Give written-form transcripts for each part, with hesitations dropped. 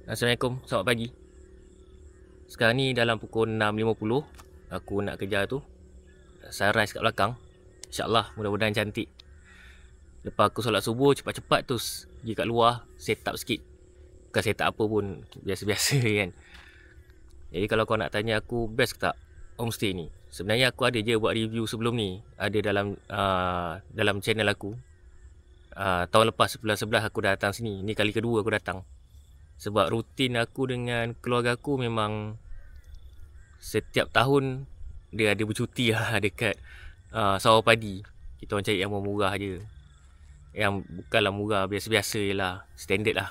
Assalamualaikum, selamat pagi. Sekarang ni dalam pukul 6.50. Aku nak kejar tu sunrise kat belakang. InsyaAllah mudah-mudahan cantik. Lepas aku solat subuh, cepat-cepat tu pergi kat luar, set up sikit. Bukan set up apa pun, biasa-biasa kan. Jadi kalau kau nak tanya aku best ke tak homestay ni, sebenarnya aku ada je buat review sebelum ni. Ada dalam channel aku. Tahun lepas, sebulan sebelah aku datang sini. Ni kali kedua aku datang. Sebab rutin aku dengan keluarga aku memang setiap tahun dia ada bercuti lah dekat sawah padi. Kita orang cari yang murah je. Yang bukanlah murah, biasa-biasa je lah. Standard lah.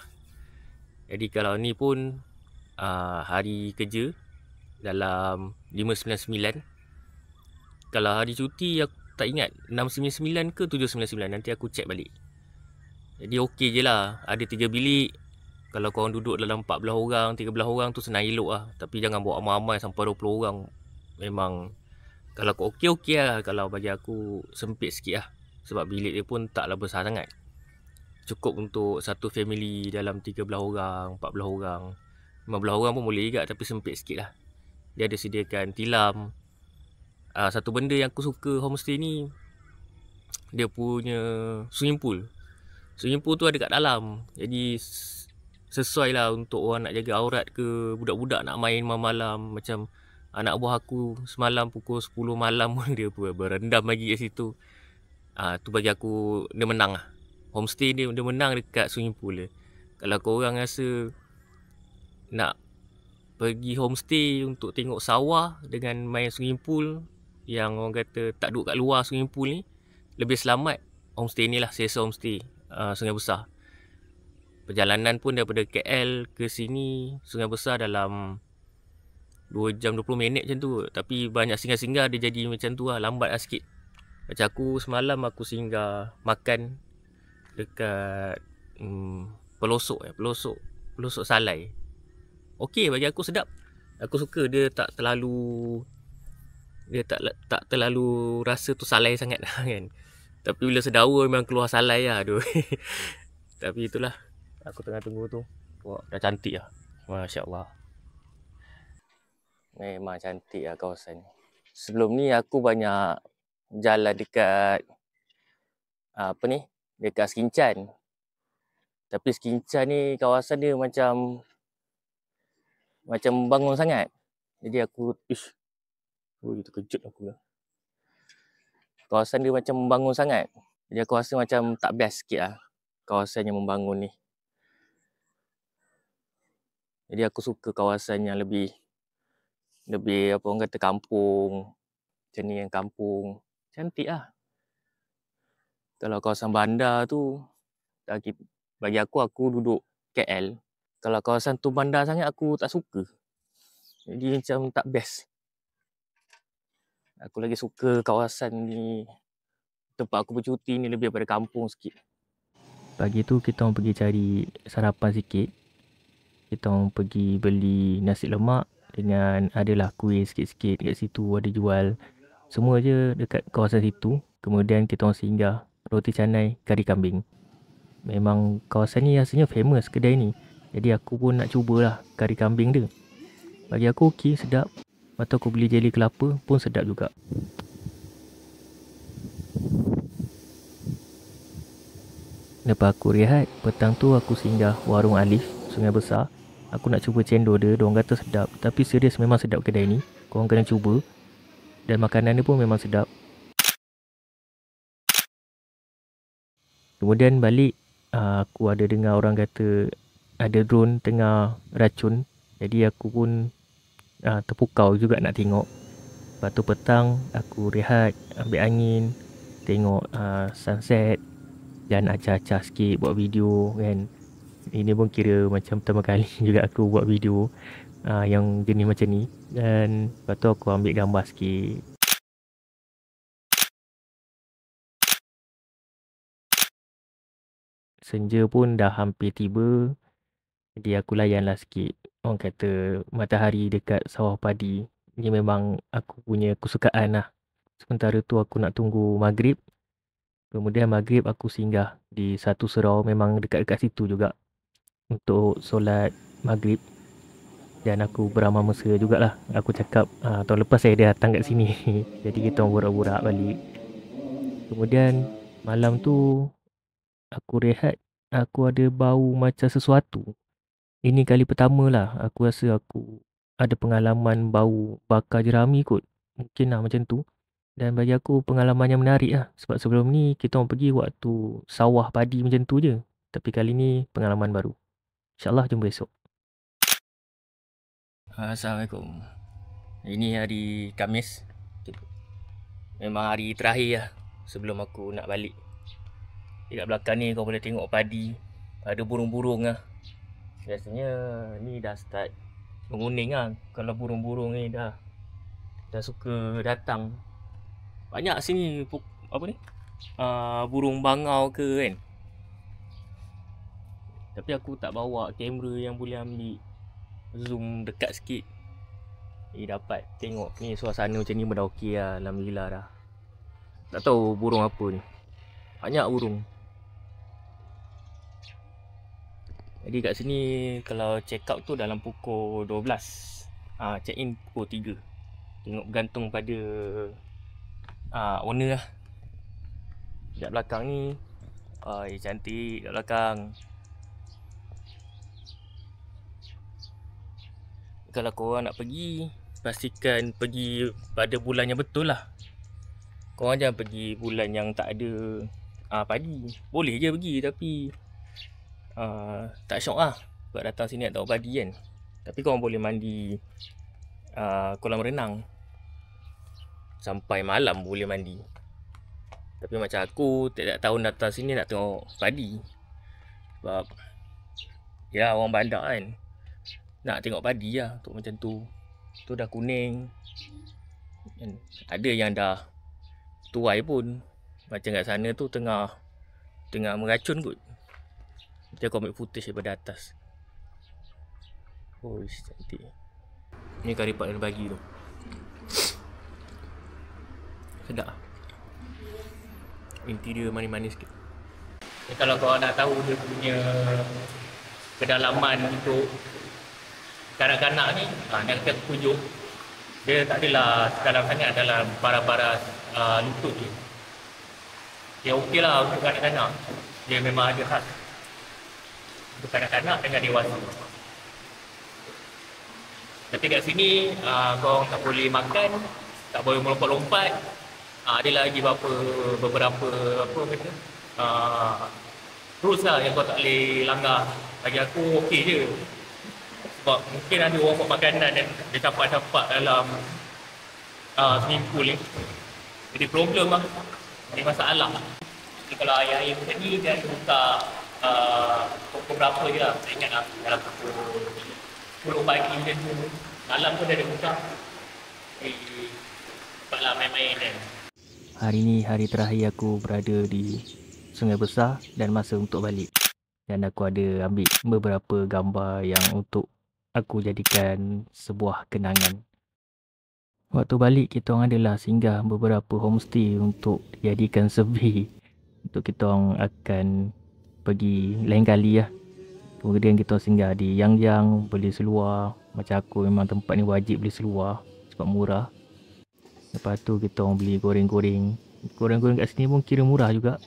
Jadi kalau ni pun hari kerja dalam 599. Kalau hari cuti aku tak ingat 699 ke 799. Nanti aku check balik. Jadi okey je lah. Ada 3 bilik. Kalau korang duduk dalam 14 orang, 13 orang tu senang elok lah. Tapi jangan bawa ramai-ramai sampai 20 orang. Memang kalau kau okey lah. Kalau bagi aku sempit sikit lah. Sebab bilik dia pun taklah besar sangat. Cukup untuk satu family dalam 13 orang, 14 orang, 15 orang pun boleh juga, tapi sempit sikit lah. Dia ada sediakan tilam. Satu benda yang aku suka homestay ni, dia punya swimming pool. Swimming pool tu ada kat dalam. Jadi sesuai lah untuk orang nak jaga aurat ke, budak-budak nak main malam-malam. Macam anak buah aku semalam pukul 10 malam pun dia berendam lagi kat situ. Tu bagi aku dia menang lah. Homestay dia menang dekat swimming pool dia. Kalau korang rasa nak pergi homestay untuk tengok sawah dengan main swimming pool, yang orang kata tak duduk kat luar swimming pool ni, lebih selamat homestay ni lah, Sesa Homestay, Sungai Besar. Perjalanan pun daripada KL ke sini Sungai Besar dalam 2 jam 20 minit macam tu. Tapi banyak singgah-singgah dia jadi macam tu lah, lambat lah sikit. Macam aku semalam aku singgah makan dekat pelosok Salai. Okey, bagi aku sedap. Aku suka dia tak terlalu rasa tu salai sangat kan. Tapi bila sedawa memang keluar salai lah. Aduh. Tapi itulah, aku tengah tunggu tu. Wah, dah cantik lah. Masya-Allah. Memang cantik lah kawasan ni. Sebelum ni aku banyak jalan dekat dekat Skincan. Tapi Skincan ni kawasan dia macam bangun sangat. Jadi aku terkejut aku lah. Kawasan dia macam membangun sangat. Jadi aku rasa macam tak best sikit lah kawasan yang membangun ni. Jadi aku suka kawasan yang lebih apa orang kata kampung. Macam ni yang kampung. Cantik lah. Kalau kawasan bandar tu, bagi aku duduk KL. Kalau kawasan tu bandar sangat aku tak suka. Jadi macam tak best. Aku lagi suka kawasan ni, tempat aku bercuti ni lebih daripada kampung sikit. Pagi tu kita orang pergi cari sarapan sikit. Kita orang pergi beli nasi lemak dengan adalah kuih sikit-sikit kat situ ada jual. Semua je dekat kawasan situ. Kemudian kita orang singgah roti canai kari kambing. Memang kawasan ni rasanya famous kedai ni. Jadi aku pun nak cubalah kari kambing dia. Bagi aku okey, sedap. Lepas tu aku beli jeli kelapa pun sedap juga. Lepas aku rehat, petang tu aku singgah warung Alif, Sungai Besar. Aku nak cuba cendol dia, diorang kata sedap. Tapi serius memang sedap kedai ni. Korang kena cuba. Dan makanan dia pun memang sedap. Kemudian balik, aku ada dengar orang kata ada drone tengah racun. Jadi aku pun terpukau juga nak tengok. Lepas tu petang aku rehat, ambil angin, tengok sunset, dan acah-acah sikit buat video kan. Ini pun kira macam pertama kali juga aku buat video yang jenis macam ni. Dan lepas tu aku ambil gambar sikit. Senja pun dah hampir tiba. Jadi aku layanlah sikit. Orang kata matahari dekat sawah padi. Ini memang aku punya kesukaan lah. Sementara tu aku nak tunggu maghrib. Kemudian maghrib aku singgah di satu surau, memang dekat-dekat situ juga, untuk solat maghrib. Dan aku beramal mesra jugalah. Aku cakap tahun lepas saya datang kat sini. Jadi kita orang borak-borak balik. Kemudian malam tu aku rehat, aku ada bau macam sesuatu. Ini kali pertama lah aku rasa aku ada pengalaman bau bakar jerami kot. Mungkin lah macam tu. Dan bagi aku pengalaman yang menarik lah. Sebab sebelum ni kita orang pergi waktu sawah padi macam tu je. Tapi kali ni pengalaman baru. InsyaAllah jumpa esok. Assalamualaikum. Ini hari Khamis. Memang hari terakhir lah sebelum aku nak balik. Dekat belakang ni kau boleh tengok padi. Ada burung-burung lah. Biasanya ni dah start menguning lah. Kalau burung-burung ni dah suka datang. Banyak sini apa ni? Burung bangau ke kan. Tapi aku tak bawa kamera yang boleh ambil zoom dekat sikit. Dapat tengok ni suasana macam ni dah okey lah. Alhamdulillah dah. Tak tahu burung apa ni. Banyak burung. Jadi kat sini kalau check out tu dalam pukul 12. Check in pukul 3. Tengok bergantung pada owner lah. Dekat belakang ni cantik kat belakang. Kalau korang nak pergi, pastikan pergi pada bulan yang betul lah. Korang jangan pergi bulan yang tak ada padi. Boleh je pergi tapi tak syok lah. Sebab datang sini nak tahu padi kan. Tapi korang boleh mandi kolam renang. Sampai malam boleh mandi. Tapi macam aku tiap-tiap tahun datang sini nak tengok padi. Sebab ya orang bandar kan, nak tengok padi lah untuk macam tu. Tu dah kuning. Ada yang dah tuai pun. Macam kat sana tu tengah meracun kot. Nanti aku ambil footage daripada atas. Oh, cantik. Ni kari pak yang bagi tu. Sedap lah. Interior manis-manis sikit. Kalau korang nak tahu dia punya kedalaman untuk kanak-kanak ni, nak kita tunjuk. Dia tak adalah sedalam sangat, dalam para-para lutut je. Dia okey lah untuk kanak-kanak. Dia memang ada khas untuk kanak-kanak dengan dewasa. Tapi kat sini korang tak boleh makan, tak boleh melompat-lompat. Ada lagi beberapa apa kata rules lah yang kau tak boleh langgar. Bagi aku okey je. Sebab mungkin ada orang buat makanan dan dia campak-campak dalam swimming pool ni. Jadi problem lah. Jadi masalah. Jadi kalau air-air macam ni dia ada buka pukul berapa je lah. Saya ingat lah dalam pukul 10 pagi macam tu. Malam pun dia ada buka. Jadi cepatlah main-main kan. Hari ni hari terakhir aku berada di Sungai Besar dan masa untuk balik. Dan aku ada ambil beberapa gambar yang untuk aku jadikan sebuah kenangan. Waktu balik kita orang adalah singgah beberapa homestay untuk dijadikan survey. Untuk kita orang akan pergi lain kali lah. Kemudian kita orang singgah di Yang beli seluar. Macam aku memang tempat ni wajib beli seluar sebab murah. Lepas tu kita orang beli goreng-goreng. Goreng-goreng kat sini pun kira murah juga.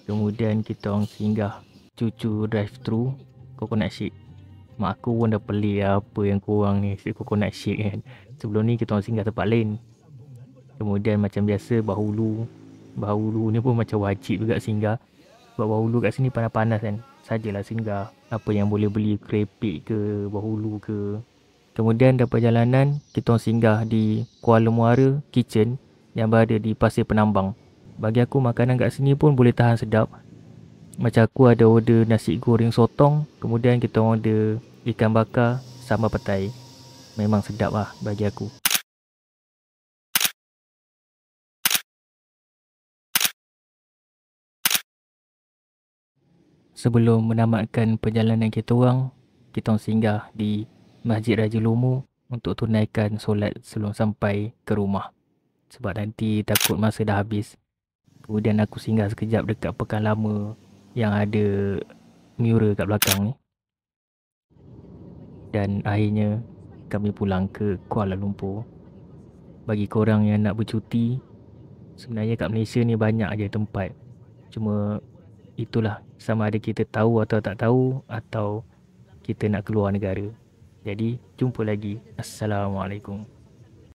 Kemudian kita orang singgah cucu drive-thru coconut shake. Mak aku pun dah pelik apa yang korang ni coconut shake kan. Sebelum ni kita orang singgah tempat lain. Kemudian macam biasa Bahulu ni pun macam wajib juga singgah. Sebab Bahulu kat sini panas-panas kan. Sajalah singgah. Apa yang boleh beli kerepek ke, Bahulu ke. Kemudian dari perjalanan kita orang singgah di Kuala Muara Kitchen yang berada di Pasir Penambang. Bagi aku makanan kat sini pun boleh tahan sedap. Macam aku ada order nasi goreng sotong. Kemudian kita orang order ikan bakar sambal petai. Memang sedap lah bagi aku. Sebelum menamatkan perjalanan kita orang singgah di Masjid Raja Lomu untuk tunaikan solat sebelum sampai ke rumah. Sebab nanti takut masa dah habis. Kemudian aku singgah sekejap dekat Pekan Lama yang ada mural kat belakang ni. Dan akhirnya kami pulang ke Kuala Lumpur. Bagi korang yang nak bercuti, sebenarnya kat Malaysia ni banyak aja tempat. Cuma itulah, sama ada kita tahu atau tak tahu, atau kita nak keluar negara. Jadi jumpa lagi. Assalamualaikum.